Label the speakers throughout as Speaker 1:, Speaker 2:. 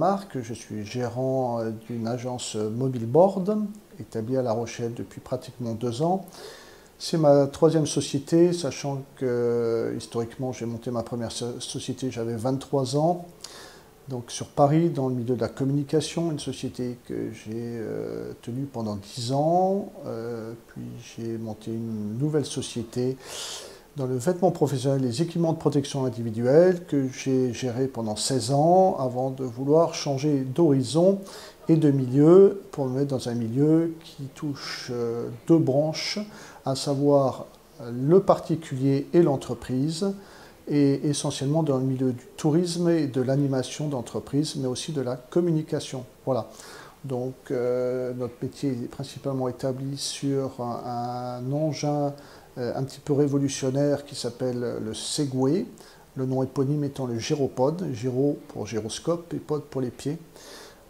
Speaker 1: marque. Je suis gérant d'une agence Mobile Board, établie à La Rochelle depuis pratiquement 2 ans. C'est ma 3e société, sachant que historiquement j'ai monté ma première société, j'avais 23 ans. Donc sur Paris, dans le milieu de la communication, une société que j'ai tenue pendant 10 ans. Puis j'ai monté une nouvelle société dans le vêtement professionnel, les équipements de protection individuelle, que j'ai géré pendant 16 ans, avant de vouloir changer d'horizon et de milieu, pour me mettre dans un milieu qui touche 2 branches, à savoir le particulier et l'entreprise, et essentiellement dans le milieu du tourisme et de l'animation d'entreprise, mais aussi de la communication. Voilà. Donc notre métier est principalement établi sur un engin un petit peu révolutionnaire qui s'appelle le Segway, le nom éponyme étant le gyropod, gyro pour gyroscope et pod pour les pieds.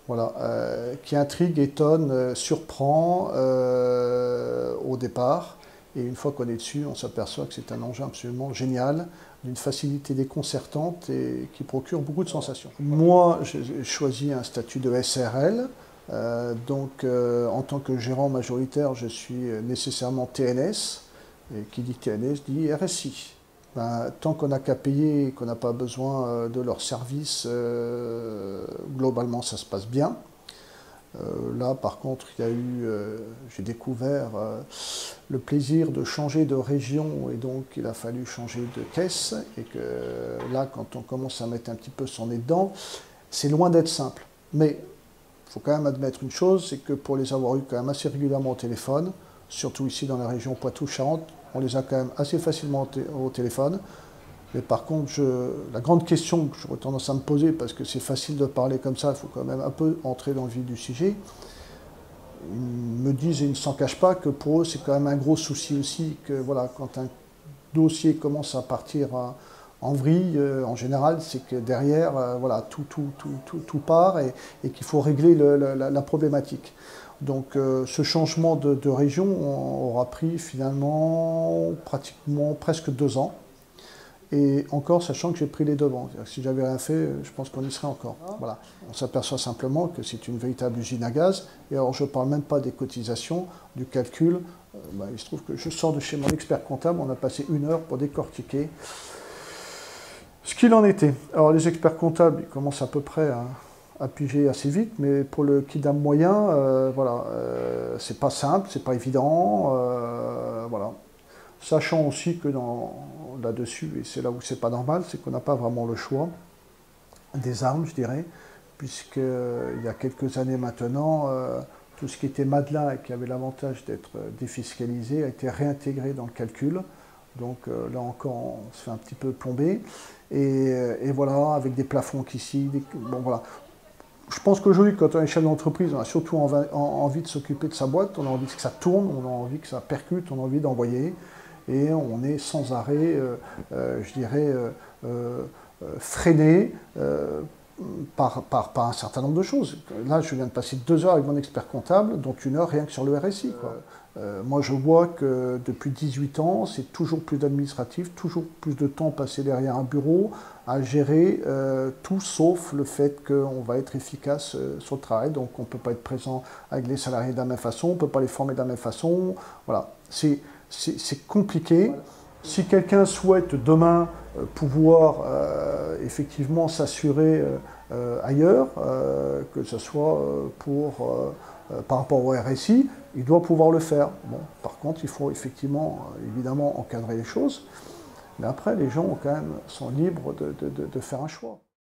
Speaker 1: Voilà, qui intrigue, étonne, surprend au départ. Et une fois qu'on est dessus, on s'aperçoit que c'est un engin absolument génial, d'une facilité déconcertante et qui procure beaucoup de sensations. Moi, j'ai choisi un statut de SRL. En tant que gérant majoritaire, je suis nécessairement TNS. Et qui dit TNS dit RSI. Tant qu'on n'a qu'à payer et qu'on n'a pas besoin de leurs services, globalement ça se passe bien. Là par contre, j'ai découvert le plaisir de changer de région et donc il a fallu changer de caisse. Et que là, quand on commence à mettre un petit peu son nez dedans, c'est loin d'être simple. Mais il faut quand même admettre une chose, c'est que pour les avoir eu quand même assez régulièrement au téléphone, surtout ici dans la région Poitou-Charentes, on les a quand même assez facilement au téléphone. Mais par contre, la grande question que j'aurais tendance à me poser, parce que c'est facile de parler comme ça, il faut quand même un peu entrer dans le vif du sujet. Ils me disent, et ils ne s'en cachent pas, que pour eux, c'est quand même un gros souci aussi, que voilà, quand un dossier commence à partir en vrille, en général, c'est que derrière, voilà, tout part et qu'il faut régler la problématique. Donc ce changement de région aura pris finalement pratiquement presque 2 ans. Et encore, sachant que j'ai pris les devants. Si j'avais rien fait, je pense qu'on y serait encore. Voilà. On s'aperçoit simplement que c'est une véritable usine à gaz. Et alors, je ne parle même pas des cotisations, du calcul. Il se trouve que je sors de chez mon expert comptable. On a passé 1 heure pour décortiquer ce qu'il en était. Alors, les experts comptables, ils commencent à peu près à piger assez vite, mais pour le kidam moyen, voilà, c'est pas simple, c'est pas évident. Voilà. Sachant aussi que là-dessus, et c'est là où c'est pas normal, c'est qu'on n'a pas vraiment le choix des armes, je dirais, puisqu'il y a quelques années maintenant, tout ce qui était Madelin et qui avait l'avantage d'être défiscalisé a été réintégré dans le calcul. Donc là encore, on se fait un petit peu plomber. Et voilà, avec des plafonds qu'ici, bon voilà. Je pense qu'aujourd'hui, quand on est chef d'entreprise, on a surtout envie de s'occuper de sa boîte, on a envie que ça tourne, on a envie que ça percute, on a envie d'envoyer. Et on est sans arrêt, je dirais, freiné par un certain nombre de choses. Là, je viens de passer 2 heures avec mon expert comptable, dont 1 heure rien que sur le RSI, quoi. Moi, je vois que depuis 18 ans, c'est toujours plus d'administratif, toujours plus de temps passé derrière un bureau à gérer tout sauf le fait qu'on va être efficace sur le travail. Donc, on ne peut pas être présent avec les salariés de la même façon, on ne peut pas les former de la même façon. Voilà, c'est compliqué. Si quelqu'un souhaite demain pouvoir effectivement s'assurer ailleurs, que ce soit par rapport au RSI, il doit pouvoir le faire. Bon, par contre, il faut effectivement, évidemment, encadrer les choses. Mais après, les gens quand même sont libres de faire un choix.